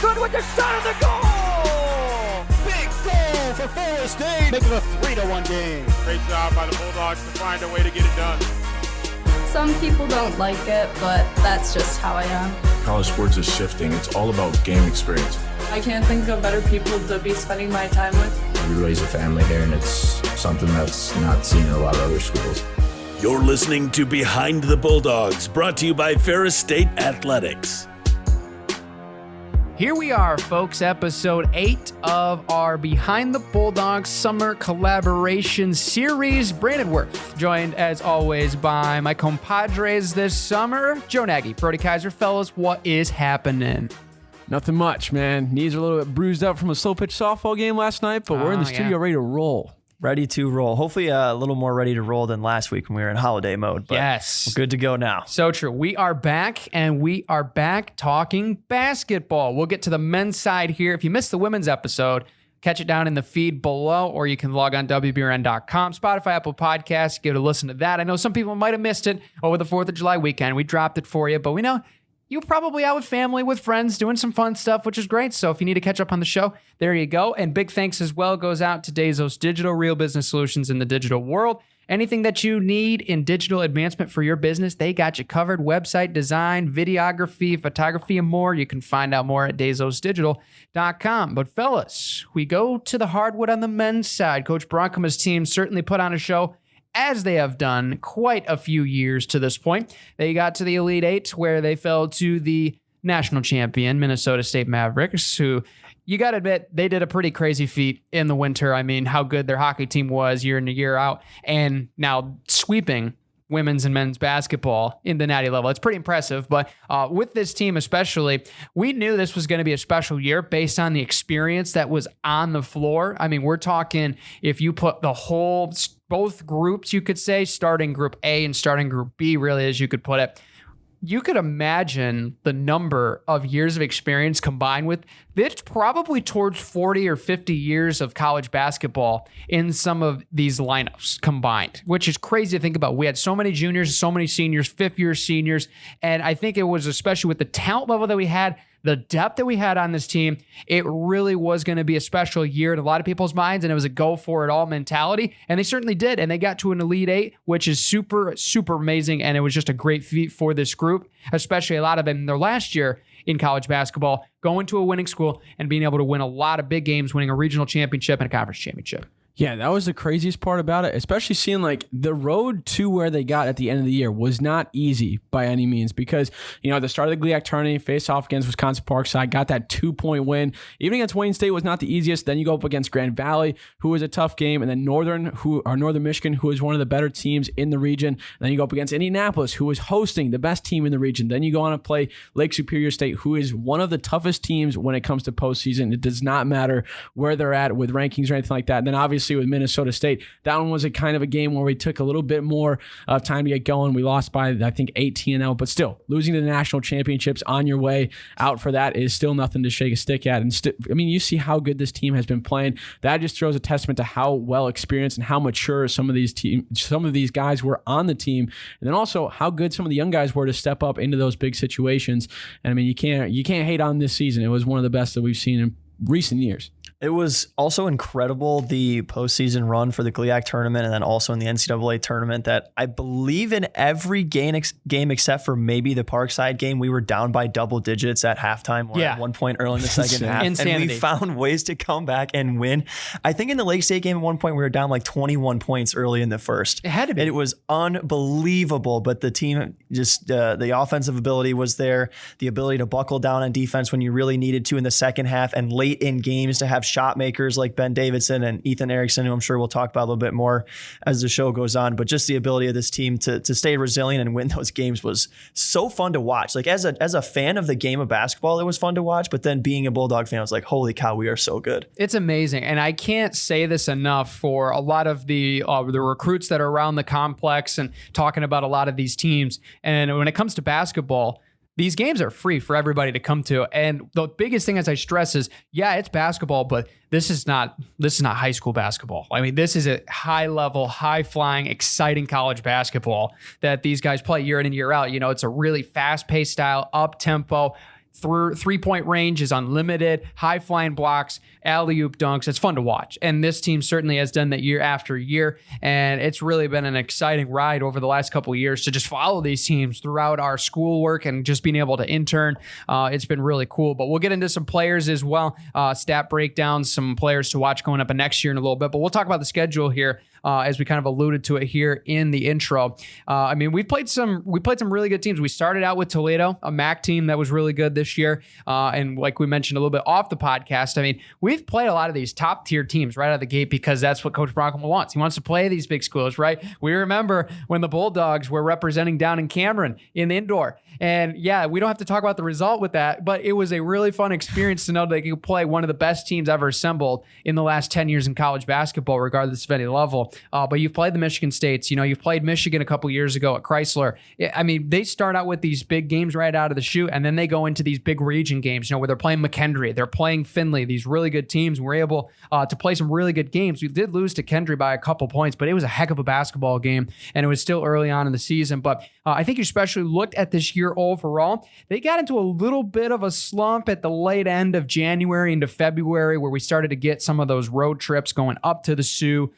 good with the shot of the goal! Big goal for Ferris State. Make it a 3-1 game. Great job by the Bulldogs to find a way to get it done. Some people don't like it, but that's just how I am. College sports is shifting. It's all about game experience. I can't think of better people to be spending my time with. We raise a family here, and it's something that's not seen in a lot of other schools. You're listening to Behind the Bulldogs, brought to you by Ferris State Athletics. Here we are, folks, episode 8 of our Behind the Bulldogs summer collaboration series. Brandon Worth, joined as always by my compadres this summer, Joe Nagy, Brody Kaiser. Fellas, what is happening? Nothing much, man. Knees are a little bit bruised up from a slow pitch softball game last night, but we're in the studio ready to roll. Ready to roll. Hopefully a little more ready to roll than last week when we were in holiday mode. But yes. We're good to go now. So true. We are back, and we are back talking basketball. We'll get to the men's side here. If you missed the women's episode, catch it down in the feed below, or you can log on WBRN.com, Spotify, Apple Podcasts, give it a listen to that. I know some people might have missed it over the 4th of July weekend. We dropped it for you, but we know you're probably out with family, with friends, doing some fun stuff, which is great. So if you need to catch up on the show, there you go. And big thanks as well goes out to Dezos Digital, real business solutions in the digital world. Anything that you need in digital advancement for your business, they got you covered. Website design, videography, photography, and more. You can find out more at DezosDigital.com. But fellas, we go to the hardwood on the men's side. Coach Bronkema's team certainly put on a show, as they have done quite a few years to this point. They got to the Elite Eight, where they fell to the national champion, Minnesota State Mavericks, who, you got to admit, they did a pretty crazy feat in the winter. I mean, how good their hockey team was year in and year out, and now sweeping women's and men's basketball in the natty level. It's pretty impressive. But with this team especially, we knew this was going to be a special year based on the experience that was on the floor. I mean, we're talking, if you put the whole, both groups, you could say, starting group A and starting group B, really, as you could put it, you could imagine the number of years of experience combined with it's probably towards 40 or 50 years of college basketball in some of these lineups combined, which is crazy to think about. We had so many juniors, so many seniors, fifth-year seniors, and I think it was, especially with the talent level that we had, the depth that we had on this team, it really was going to be a special year in a lot of people's minds, and it was a go-for-it-all mentality, and they certainly did, and they got to an Elite Eight, which is super, super amazing, and it was just a great feat for this group, especially a lot of them in their last year in college basketball, going to a winning school and being able to win a lot of big games, winning a regional championship and a conference championship. Yeah, that was the craziest part about it, especially seeing like the road to where they got at the end of the year was not easy by any means because, at the start of the GLIAC tournament, faced off against Wisconsin Parkside, got that 2-point win. Even against Wayne State was not the easiest. Then you go up against Grand Valley, who was a tough game, and then Northern Michigan, who is one of the better teams in the region. And then you go up against Indianapolis, who was hosting the best team in the region. Then you go on to play Lake Superior State, who is one of the toughest teams when it comes to postseason. It does not matter where they're at with rankings or anything like that. And then obviously with Minnesota State, that one was a kind of a game where we took a little bit more of time to get going. We lost by, I think, 18-0, but still, losing to the national championships on your way out for that is still nothing to shake a stick at. And you see how good this team has been playing. That just throws a testament to how well experienced and how mature some of these guys were on the team, and then also how good some of the young guys were to step up into those big situations. And I mean, you can't hate on this season. It was one of the best that we've seen in recent years. It was also incredible, the postseason run for the GLIAC tournament and then also in the NCAA tournament, that I believe in every game except for maybe the Parkside game, we were down by double digits at halftime or at one point early in the second half. Insanity. And we found ways to come back and win. I think in the Lake State game at one point, we were down like 21 points early in the first. It had to be. And it was unbelievable, but the team just, the offensive ability was there, the ability to buckle down on defense when you really needed to in the second half, and late in games to have shot makers like Ben Davidson and Ethan Erickson, who I'm sure we'll talk about a little bit more as the show goes on. But just the ability of this team to stay resilient and win those games was so fun to watch. Like as a fan of the game of basketball, it was fun to watch. But then being a Bulldog fan, I was like, holy cow, we are so good. It's amazing. And I can't say this enough for a lot of the recruits that are around the complex and talking about a lot of these teams. And when it comes to basketball, these games are free for everybody to come to. And the biggest thing, as I stress, is, yeah, it's basketball, but this is not high school basketball. I mean, this is a high level, high flying, exciting college basketball that these guys play year in and year out. It's a really fast paced style, up tempo. Three-point range is unlimited, high-flying blocks, alley-oop dunks. It's fun to watch. And this team certainly has done that year after year. And it's really been an exciting ride over the last couple of years to just follow these teams throughout our schoolwork and just being able to intern. It's been really cool. But we'll get into some players as well, stat breakdowns, some players to watch going up next year in a little bit. But we'll talk about the schedule here. As we kind of alluded to it here in the intro. I mean, we played some really good teams. We started out with Toledo, a MAC team that was really good this year. And like we mentioned a little bit off the podcast, I mean, we've played a lot of these top tier teams right out of the gate because that's what Coach Brockman wants. He wants to play these big schools, right? We remember when the Bulldogs were representing down in Cameron in the indoor. And yeah, we don't have to talk about the result with that, but it was a really fun experience to know that you could play one of the best teams ever assembled in the last 10 years in college basketball, regardless of any level. But you've played the Michigan States. You've played Michigan a couple years ago at Chrysler. I mean, they start out with these big games right out of the chute, and then they go into these big region games, where they're playing McKendree, they're playing Findlay, these really good teams. We're able to play some really good games. We did lose to Kendry by a couple points, but it was a heck of a basketball game, and it was still early on in the season. But I think you especially looked at this year overall. They got into a little bit of a slump at the late end of January into February, where we started to get some of those road trips going up to the Sioux,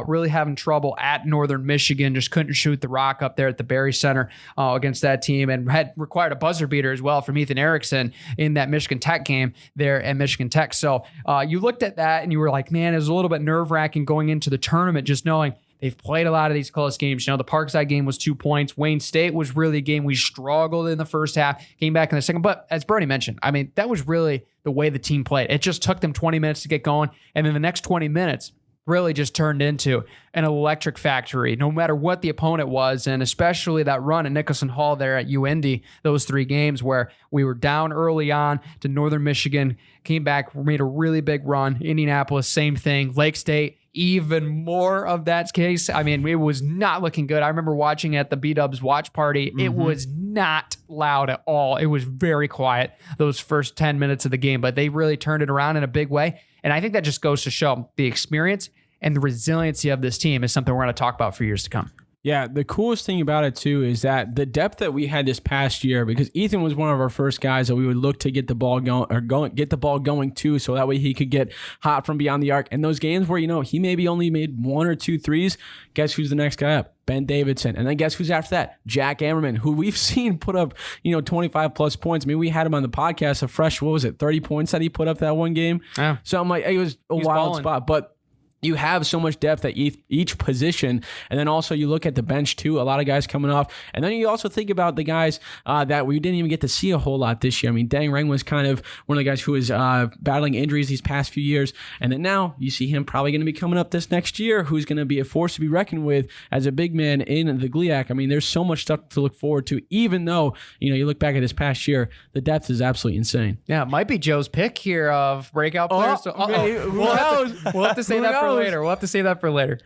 really having trouble at Northern Michigan, just couldn't shoot the rock up there at the Berry Center against that team, and had required a buzzer beater as well from Ethan Erickson in that Michigan Tech game there at Michigan Tech. So you looked at that and you were like, man, it was a little bit nerve-wracking going into the tournament, just knowing they've played a lot of these close games. The Parkside game was 2 points. Wayne State was really a game we struggled in the first half, came back in the second. But as Bernie mentioned, I mean, that was really the way the team played. It just took them 20 minutes to get going, and then the next 20 minutes really just turned into an electric factory, no matter what the opponent was, and especially that run at Nicholson Hall there at UIndy, those 3 games where we were down early on to Northern Michigan, came back, made a really big run. Indianapolis, same thing. Lake State, even more of that case. I mean, it was not looking good. I remember watching at the B-Dubs watch party. It was not loud at all. It was very quiet those first 10 minutes of the game, but they really turned it around in a big way. And I think that just goes to show the experience and the resiliency of this team is something we're going to talk about for years to come. Yeah, the coolest thing about it too is that the depth that we had this past year, because Ethan was one of our first guys that we would look to get the ball going too, so that way he could get hot from beyond the arc. And those games where he maybe only made 1 or 2 threes, guess who's the next guy up? Ben Davidson. And then guess who's after that? Jack Ammerman, who we've seen put up 25 plus points. I mean, we had him on the podcast, a fresh 30 points that he put up that one game. Yeah. So I'm like, it was a wild spot, but you have so much depth at each position. And then also you look at the bench too, a lot of guys coming off. And then you also think about the guys that we didn't even get to see a whole lot this year. I mean, Dang Reng was kind of one of the guys who was battling injuries these past few years. And then now you see him probably going to be coming up this next year, who's going to be a force to be reckoned with as a big man in the GLIAC. I mean, there's so much stuff to look forward to, even though, you look back at this past year, the depth is absolutely insane. Yeah, it might be Joe's pick here of breakout players. We'll have to say that for later. We'll have to say that for later.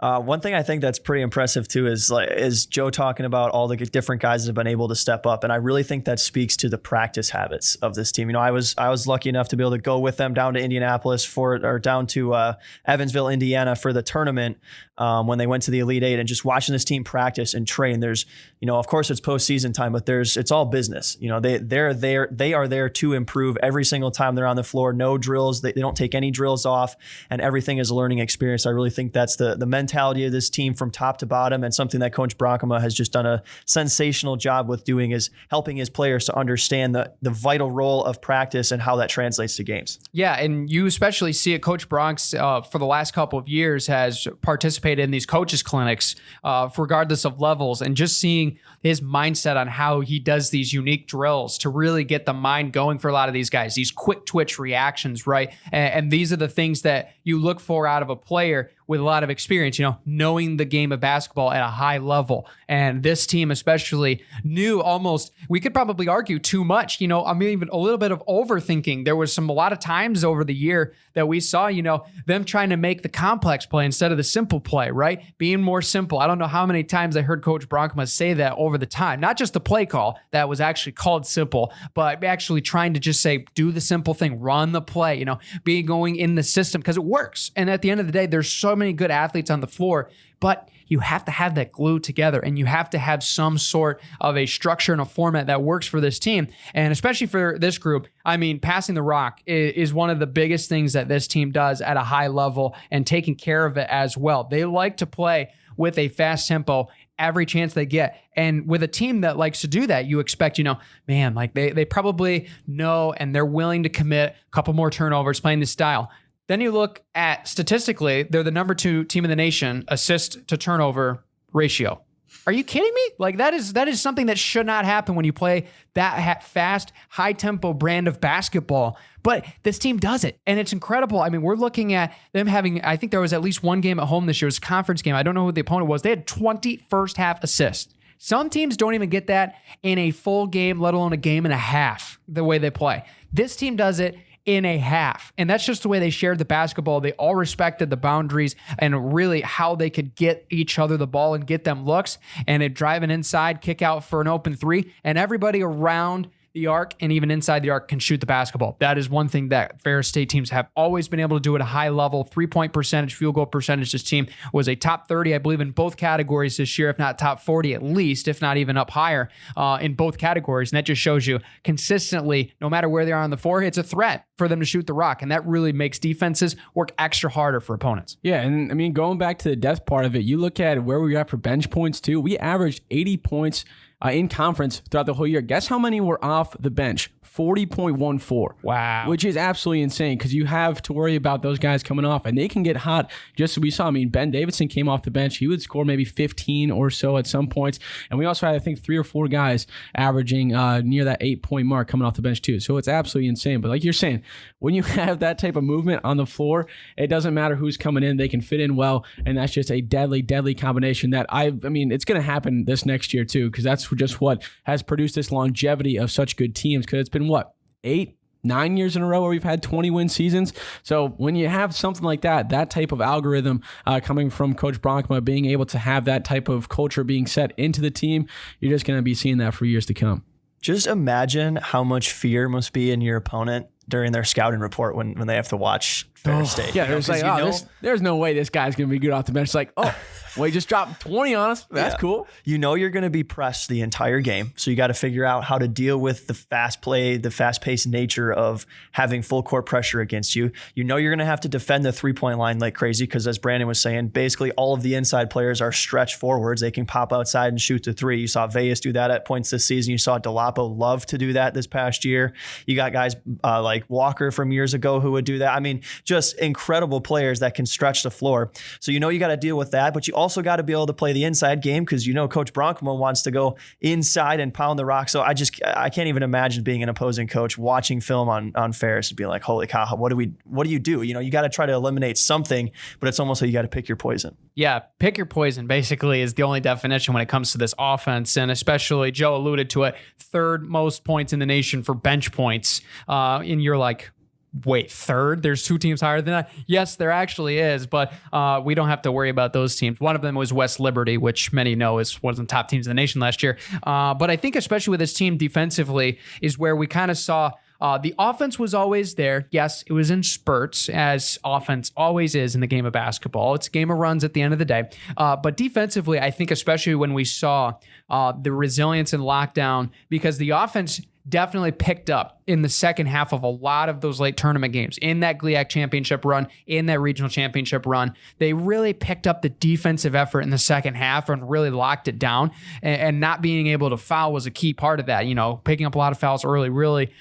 One thing I think that's pretty impressive too is Joe talking about all the different guys that have been able to step up, and I really think that speaks to the practice habits of this team. I was lucky enough to be able to go with them down to Indianapolis down to Evansville, Indiana for the tournament when they went to the Elite Eight, and just watching this team practice and train. There's of course it's postseason time, but it's all business. They are there to improve every single time they're on the floor. No drills. They don't take any drills off, and everything is a learning experience. I really think that's the mentality of this team from top to bottom, and something that Coach Bronkema has just done a sensational job with doing is helping his players to understand the vital role of practice and how that translates to games. Yeah, and you especially see it. Coach Bronx, for the last couple of years, has participated in these coaches clinics, regardless of levels, and just seeing his mindset on how he does these unique drills to really get the mind going for a lot of these guys, these quick twitch reactions, right? And these are the things that you look for out of a player with a lot of experience, knowing the game of basketball at a high level. And this team especially knew almost, we could probably argue too much, I mean, even a little bit of overthinking. There was a lot of times over the year that we saw, them trying to make the complex play instead of the simple play, right? Being more simple. I don't know how many times I heard Coach Bronkema say that over the time, not just the play call that was actually called simple, but actually trying to just say, do the simple thing, run the play, be going in the system because it works. And at the end of the day, there's so many good athletes on the floor, but you have to have that glue together, and you have to have some sort of a structure and a format that works for this team. And especially for this group, I mean, passing the rock is one of the biggest things that this team does at a high level, and taking care of it as well. They like to play with a fast tempo every chance they get. And with a team that likes to do that, you expect, man, like they probably know and they're willing to commit a couple more turnovers playing this style. Then you look at statistically, they're the number 2 team in the nation, assist to turnover ratio. Are you kidding me? Like that is something that should not happen when you play that fast, high tempo brand of basketball. But this team does it, and it's incredible. I mean, we're looking at them having, I think there was at least one game at home this year. It was a conference game. I don't know who the opponent was. They had 20 first half assists. Some teams don't even get that in a full game, let alone a game and a half, the way they play. This team does it in a half. And that's just the way they shared the basketball. They all respected the boundaries and really how they could get each other the ball and get them looks, and it drive an inside kick out for an open 3, and everybody around the arc and even inside the arc can shoot the basketball. That is one thing that Ferris State teams have always been able to do at a high level. 3-point percentage, field goal percentage. This team was a top 30, I believe, in both categories this year, if not top 40 at least, if not even up higher in both categories. And that just shows you consistently, no matter where they are on the floor, it's a threat for them to shoot the rock. And that really makes defenses work extra harder for opponents. Yeah, and I mean, going back to the depth part of it, you look at where we got for bench points too. We averaged 80 points in conference throughout the whole year. Guess how many were off the bench? 40.14. Wow. Which is absolutely insane, because you have to worry about those guys coming off, and they can get hot, just as we saw. I mean, Ben Davidson came off the bench. He would score maybe 15 or so at some points. And we also had, I think, 3 or 4 guys averaging near that 8-point mark coming off the bench too. So it's absolutely insane. But like you're saying, when you have that type of movement on the floor, it doesn't matter who's coming in. They can fit in well, and that's just a deadly, deadly combination that I mean, it's going to happen this next year too, because that's just what has produced this longevity of such good teams, because it's been, 8-9 years in a row where we've had 20-win seasons. So when you have something like that type of algorithm coming from Coach Bronkma, being able to have that type of culture being set into the team, you're just going to be seeing that for years to come. Just imagine how much fear must be in your opponent during their scouting report when they have to watch Ferris State. Yeah, there's like, there's no way this guy's going to be good off the bench. It's like, well, he just dropped 20 on us. That's cool. You know you're going to be pressed the entire game, so you got to figure out how to deal with the fast play, the fast-paced nature of having full court pressure against you. You know you're going to have to defend the three-point line like crazy, because as Brandon was saying, basically all of the inside players are stretched forwards. They can pop outside and shoot the 3. You saw Vegas do that at points this season. You saw Dolapo love to do that this past year. You got guys like Walker from years ago who would do that. I mean, just incredible players that can stretch the floor. So you know you got to deal with that, but you also got to be able to play the inside game, because you know Coach Bronkma wants to go inside and pound the rock. So I can't even imagine being an opposing coach watching film on Ferris and being like, holy cow, what do you do? You know, you got to try to eliminate something, but it's almost like you got to pick your poison. Yeah, pick your poison basically is the only definition when it comes to this offense. And especially, Joe alluded to it, 3rd most points in the nation for bench points. And you're like, wait, 3rd? There's 2 teams higher than that? Yes, there actually is, but we don't have to worry about those teams. One of them was West Liberty, which many know is one of the top teams in the nation last year. But I think especially with this team defensively is where we kind of saw the offense was always there. Yes, it was in spurts, as offense always is in the game of basketball. It's a game of runs at the end of the day. But defensively, I think especially when we saw the resilience in lockdown, because the offense definitely picked up in the second half of a lot of those late tournament games, in that GLIAC championship run, in that regional championship run. They really picked up the defensive effort in the second half and really locked it down, and not being able to foul was a key part of that. You know, picking up a lot of fouls early really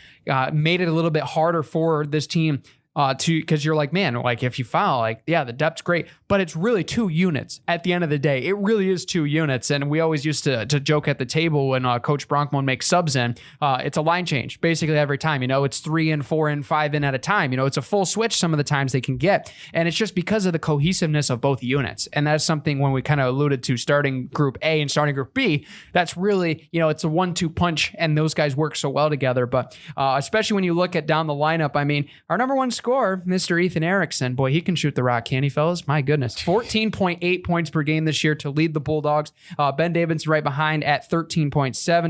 made it a little bit harder for this team because you're like, man, like if you foul, like, yeah, the depth's great, but it's really 2 units at the end of the day. It really is 2 units. And we always used to joke at the table when Coach Bronkman makes subs in, it's a line change basically every time. You know, it's 3 in, 4 in, 5 in at a time. You know, it's a full switch some of the times they can get. And it's just because of the cohesiveness of both units. And that's something when we kind of alluded to starting group A and starting group B, that's really, you know, it's a 1-2 punch, and those guys work so well together. But especially when you look at down the lineup, I mean, our number 1 scorer scorer, Mr. Ethan Erickson. Boy, he can shoot the rock, can he, fellas? My goodness. 14.8 points per game this year to lead the Bulldogs. Ben Davidson right behind at 13.7.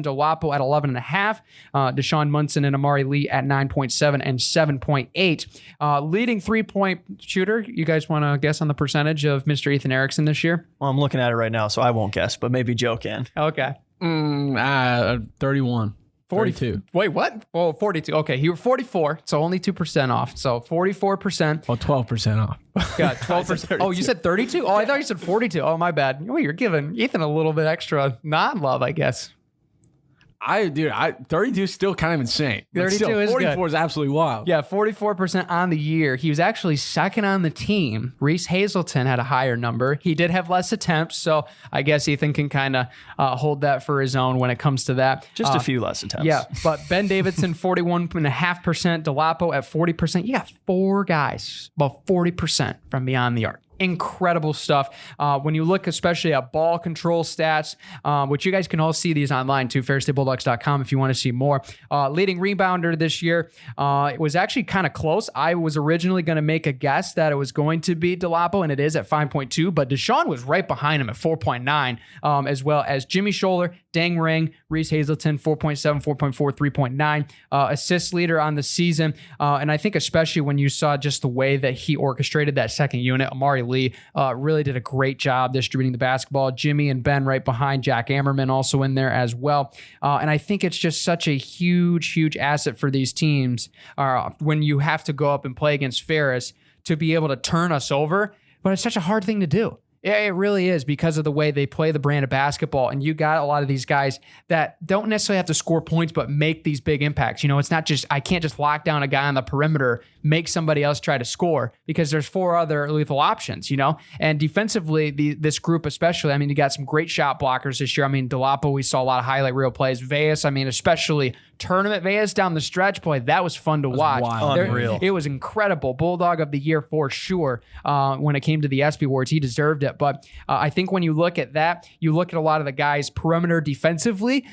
Dolapo at 11.5. Deshaun Munson and Amari Lee at 9.7 and 7.8. Leading three-point shooter, you guys want to guess on the percentage of Mr. Ethan Erickson this year? Well, I'm looking at it right now, so I won't guess, but maybe Joe can. Okay. 31. 42. Wait, what? Oh, 42. Okay, he was 44, so only 2% off. So 44%. Oh, 12% off. Yeah, 12%. Oh, you said 32? Oh, I thought you said 42. Oh, my bad. Oh, you're giving Ethan a little bit extra non-love, I guess. 32 is still kind of insane. 32 still, is 44 good. is absolutely wild. Yeah, 44% on the year. He was actually second on the team. Reese Hazelton had a higher number. He did have less attempts, so I guess Ethan can kind of hold that for his own when it comes to that. Just a few less attempts. Yeah, but Ben Davidson, 41.5%. Dolapo at 40%. You got four guys, about 40% from beyond the arc. Incredible stuff. When you look especially at ball control stats, which you guys can all see these online too, fairstatebulldogs.com if you want to see more. Leading rebounder this year, it was actually kind of close. I was originally going to make a guess that it was going to be Dolapo, and it is at 5.2, but Deshaun was right behind him at 4.9, as well as Jimmy Scholler, Dang Ring, Reese Hazelton, 4.7, 4.4, 3.9. Assist leader on the season. And I think especially when you saw just the way that he orchestrated that second unit, Amari Lee really did a great job distributing the basketball. Jimmy and Ben right behind, Jack Ammerman also in there as well. And I think it's just such a huge asset for these teams when you have to go up and play against Ferris to be able to turn us over. But it's such a hard thing to do. Yeah, it really is because of the way they play the brand of basketball. And you got a lot of these guys that don't necessarily have to score points, but make these big impacts. You know, it's not just, I can't just lock down a guy on the perimeter, make somebody else try to score because there's four other lethal options, you know? And defensively, this group especially, I mean, you got some great shot blockers this year. I mean, Dolapo, we saw a lot of highlight reel plays. Veas, I mean, especially tournament Veas down the stretch, boy, that was fun to watch. Unreal. It was incredible. Bulldog of the year for sure. When it came to the ESPY awards, he deserved it. But I think when you look at that, you look at a lot of the guys perimeter defensively.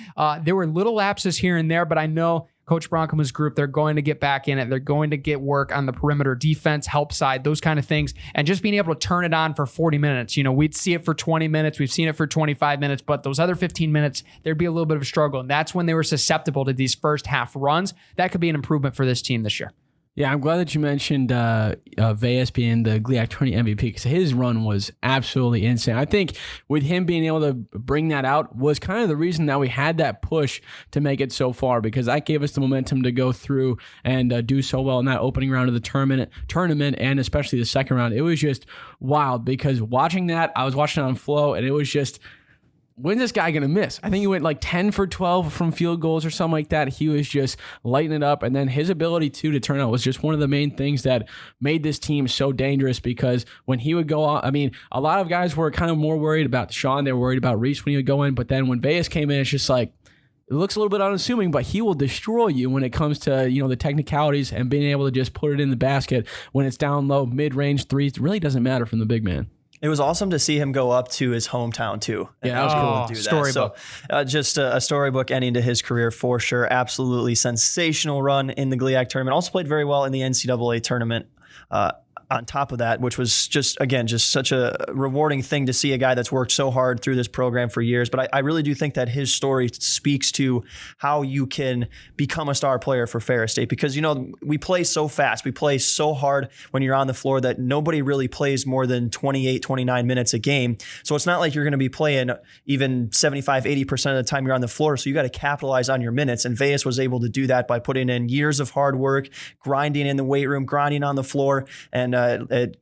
There were little lapses here and there, but I know Coach Broncoma's group, they're going to get back in it. They're going to get work on the perimeter defense, help side, those kind of things. And just being able to turn it on for 40 minutes. You know, we'd see it for 20 minutes. We've seen it for 25 minutes. But those other 15 minutes, there'd be a little bit of a struggle. And that's when they were susceptible to these first half runs. That could be an improvement for this team this year. Yeah, I'm glad that you mentioned Veas being the GLIAC tourney MVP because his run was absolutely insane. I think with him being able to bring that out was kind of the reason that we had that push to make it so far because that gave us the momentum to go through and do so well in that opening round of the tournament and especially the second round. It was just wild because watching that, I was watching it on Flow and it was just, when's this guy going to miss? I think he went like 10 for 12 from field goals or something like that. He was just lighting it up. And then his ability to turn out was just one of the main things that made this team so dangerous because when he would go out, I mean, a lot of guys were kind of more worried about Deshaun. They were worried about Reese when he would go in. But then when Veas came in, it's just like, it looks a little bit unassuming, but he will destroy you when it comes to, you know, the technicalities and being able to just put it in the basket when it's down low, mid-range threes. It really doesn't matter from the big man. It was awesome to see him go up to his hometown too. Yeah, that was cool to do that. Storybook. So, just a storybook ending to his career for sure. Absolutely sensational run in the GLIAC tournament. Also played very well in the NCAA tournament. On top of that, which was just such a rewarding thing to see a guy that's worked so hard through this program for years. But I really do think that his story speaks to how you can become a star player for Ferris State because, you know, we play so fast. We play so hard when you're on the floor that nobody really plays more than 28, 29 minutes a game. So it's not like you're going to be playing even 75, 80% of the time you're on the floor. So you got to capitalize on your minutes. And Veas was able to do that by putting in years of hard work, grinding in the weight room, grinding on the floor, and it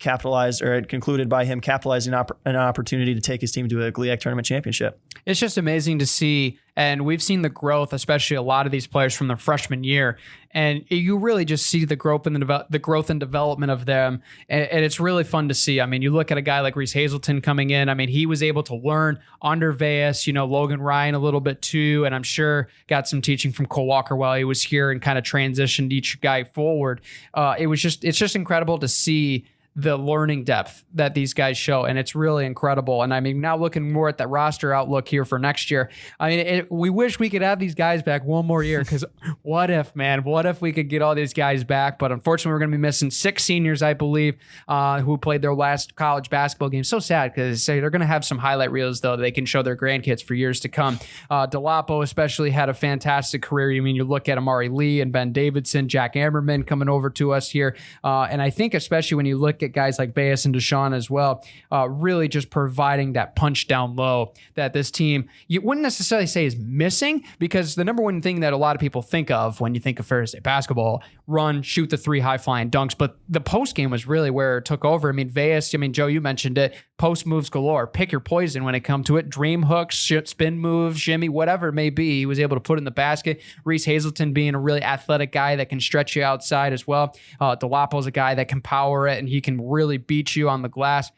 concluded by him capitalizing an opportunity to take his team to a GLIAC tournament championship. It's just amazing to see, and we've seen the growth, especially a lot of these players from their freshman year, and you really just see the growth and the growth and development of them, and it's really fun to see. I mean, you look at a guy like Reese Hazelton coming in. I mean, he was able to learn under Veas, you know, Logan Ryan a little bit too, and I'm sure got some teaching from Cole Walker while he was here and kind of transitioned each guy forward. It's just incredible to see the learning depth that these guys show, and it's really incredible. And I mean, now looking more at that roster outlook here for next year, I mean, we wish we could have these guys back one more year, because what if we could get all these guys back? But unfortunately, we're going to be missing 6 seniors, I believe, who played their last college basketball game. So sad, because they're going to have some highlight reels, though, that they can show their grandkids for years to come. Delapo especially had a fantastic career. I mean, you look at Amari Lee and Ben Davidson, Jack Ammerman coming over to us here. And I think especially when you look at guys like Bayes and Deshaun as well, really just providing that punch down low that this team, you wouldn't necessarily say is missing, because the number one thing that a lot of people think of when you think of Ferris State basketball, run, shoot the 3 high flying dunks, but the post game was really where it took over. I mean, Bayes, Joe, you mentioned it, post moves galore, pick your poison when it comes to it, dream hooks, spin moves, shimmy, whatever it may be, he was able to put in the basket. Reese Hazelton being a really athletic guy that can stretch you outside as well. Delapo's a guy that can power it, and he can really beat you on the glass.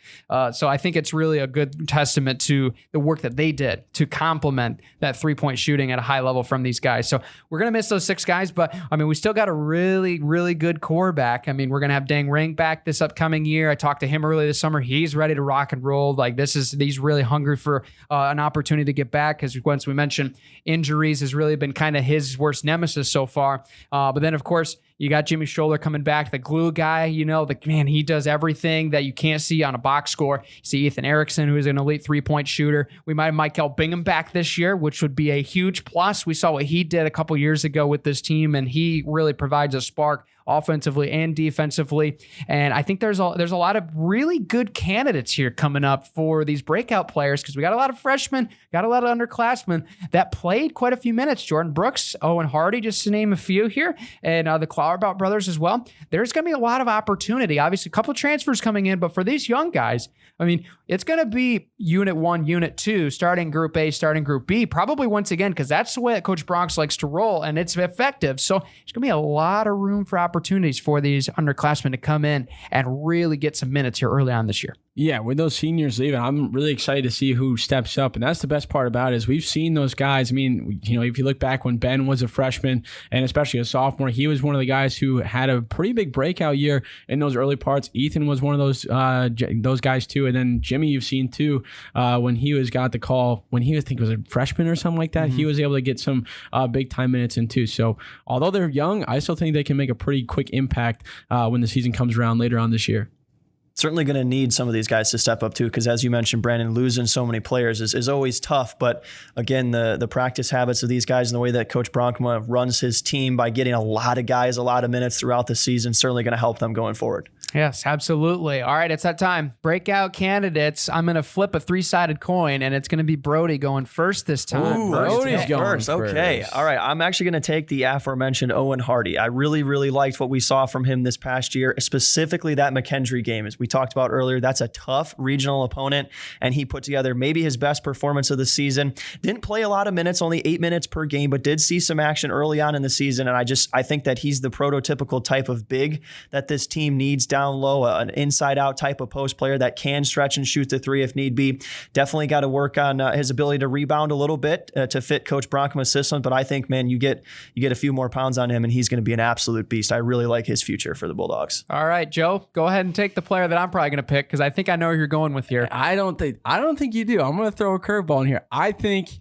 So I think it's really a good testament to the work that they did to complement that 3-point shooting at a high level from these guys. So we're going to miss those 6 guys, but I mean, we still got a really, really good core back. I mean, we're going to have Dang Rang back this upcoming year. I talked to him early this summer. He's ready to rock and roll. Like, he's really hungry for an opportunity to get back, because once we mentioned injuries has really been kind of his worst nemesis so far. But then, of course, you got Jimmy Scholler coming back, the glue guy. He does everything that you can't see on a box score. You see Ethan Erickson, who is an elite 3-point shooter. We might have Michael Bingham back this year, which would be a huge plus. We saw what he did a couple years ago with this team, and he really provides a spark offensively and defensively. And I think there's a lot of really good candidates here coming up for these breakout players, because we got a lot of freshmen, got a lot of underclassmen that played quite a few minutes. Jordan Brooks, Owen Hardy, just to name a few here, and the Clowerbout brothers as well. There's going to be a lot of opportunity. Obviously, a couple of transfers coming in, but for these young guys, I mean, it's going to be Unit 1, Unit 2, starting Group A, starting Group B, probably once again, because that's the way that Coach Bronx likes to roll, and it's effective. So there's going to be a lot of room for opportunities for these underclassmen to come in and really get some minutes here early on this year. Yeah, with those seniors leaving, I'm really excited to see who steps up. And that's the best part about it, is we've seen those guys. I mean, if you look back when Ben was a freshman and especially a sophomore, he was one of the guys who had a pretty big breakout year in those early parts. Ethan was one of those guys too. And then Jimmy, you've seen too, when he got the call, when he was, I think was a freshman or something like that, he was able to get some big time minutes in too. So although they're young, I still think they can make a pretty quick impact when the season comes around later on this year. Certainly going to need some of these guys to step up too, because as you mentioned, Brandon, losing so many players is always tough. But again, the practice habits of these guys and the way that Coach Bronkma runs his team by getting a lot of guys a lot of minutes throughout the season, certainly going to help them going forward. Yes, absolutely. All right, it's that time. Breakout candidates. I'm going to flip a 3-sided coin, and it's going to be Brody going first this time. Ooh, Brody's going first. Okay. All right. I'm actually going to take the aforementioned Owen Hardy. I really, really liked what we saw from him this past year, specifically that McKendree game. As we talked about earlier, that's a tough regional opponent, and he put together maybe his best performance of the season. Didn't play a lot of minutes, only 8 minutes per game, but did see some action early on in the season, and I think that he's the prototypical type of big that this team needs down low, an inside-out type of post player that can stretch and shoot the 3 if need be. Definitely got to work on his ability to rebound a little bit to fit Coach Bronkma's system, but I think, man, you get a few more pounds on him, and he's going to be an absolute beast. I really like his future for the Bulldogs. All right, Joe, go ahead and take the player that I'm probably going to pick, because I think I know where you're going with here. I don't think you do. I'm going to throw a curveball in here. I think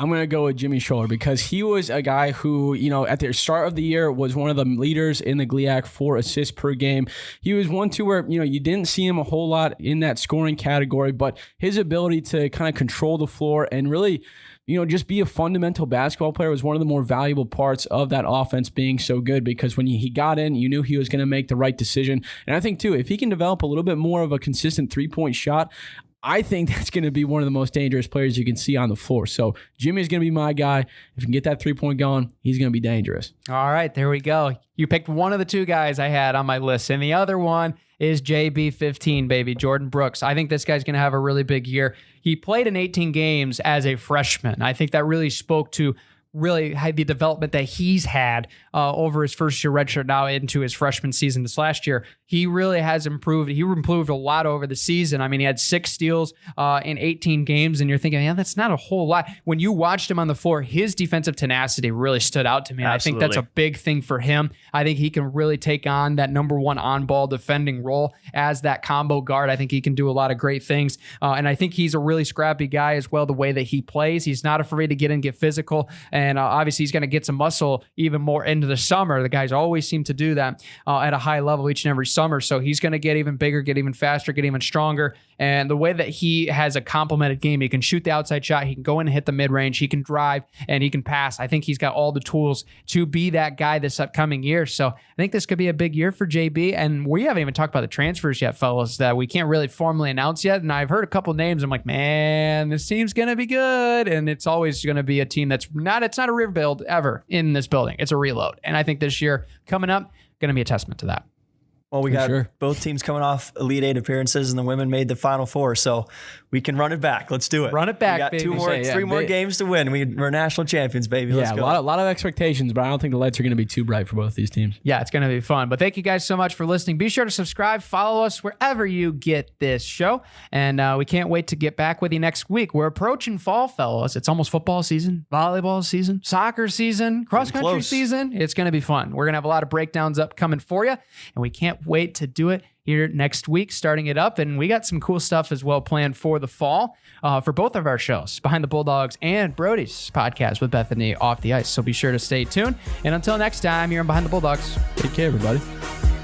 I'm going to go with Jimmy Scholler, because he was a guy who, at the start of the year was one of the leaders in the GLIAC for assists per game. He was one, too, where, you didn't see him a whole lot in that scoring category, but his ability to kind of control the floor and really, just be a fundamental basketball player was one of the more valuable parts of that offense being so good, because when he got in, you knew he was going to make the right decision. And I think, too, if he can develop a little bit more of a consistent 3-point shot, I think that's going to be one of the most dangerous players you can see on the floor. So Jimmy's going to be my guy. If you can get that 3-point going, he's going to be dangerous. All right, there we go. You picked one of the 2 guys I had on my list, and the other one is JB15, baby, Jordan Brooks. I think this guy's going to have a really big year. He played in 18 games as a freshman. I think that really spoke to really had the development that he's had over his first year redshirt now into his freshman season this last year. He really has improved. He improved a lot over the season. I mean, he had 6 steals in 18 games, and you're thinking, yeah, that's not a whole lot. When you watched him on the floor, his defensive tenacity really stood out to me. And I think that's a big thing for him. I think he can really take on that number 1 on-ball defending role as that combo guard. I think he can do a lot of great things. And I think he's a really scrappy guy as well, the way that he plays. He's not afraid to get in, get physical. And obviously, he's going to get some muscle even more into the summer. The guys always seem to do that at a high level each and every summer. So he's going to get even bigger, get even faster, get even stronger. And the way that he has a complemented game, he can shoot the outside shot, he can go in and hit the mid-range, he can drive, and he can pass. I think he's got all the tools to be that guy this upcoming year. So I think this could be a big year for JB. And we haven't even talked about the transfers yet, fellas, that we can't really formally announce yet. And I've heard a couple names. I'm like, man, this team's going to be good. And it's always going to be a team it's not a rebuild ever in this building. It's a reload. And I think this year coming up, going to be a testament to that. Well, we got both teams coming off Elite 8 appearances, and the women made the Final Four, so we can run it back. Let's do it. Run it back, we got baby. 3 more games to win. We're national champions, baby. Let's go. A lot of expectations, but I don't think the lights are going to be too bright for both these teams. Yeah, it's going to be fun. But thank you guys so much for listening. Be sure to subscribe, follow us wherever you get this show, and we can't wait to get back with you next week. We're approaching fall, fellas. It's almost football season, volleyball season, soccer season, cross-country season. It's going to be fun. We're going to have a lot of breakdowns upcoming for you, and we can't wait to do it here next week, starting it up. And we got some cool stuff as well planned for the fall for both of our shows, Behind the Bulldogs and Brody's podcast with Bethany Off the Ice. So be sure to stay tuned. And until next time, you're on Behind the Bulldogs. Take care, everybody.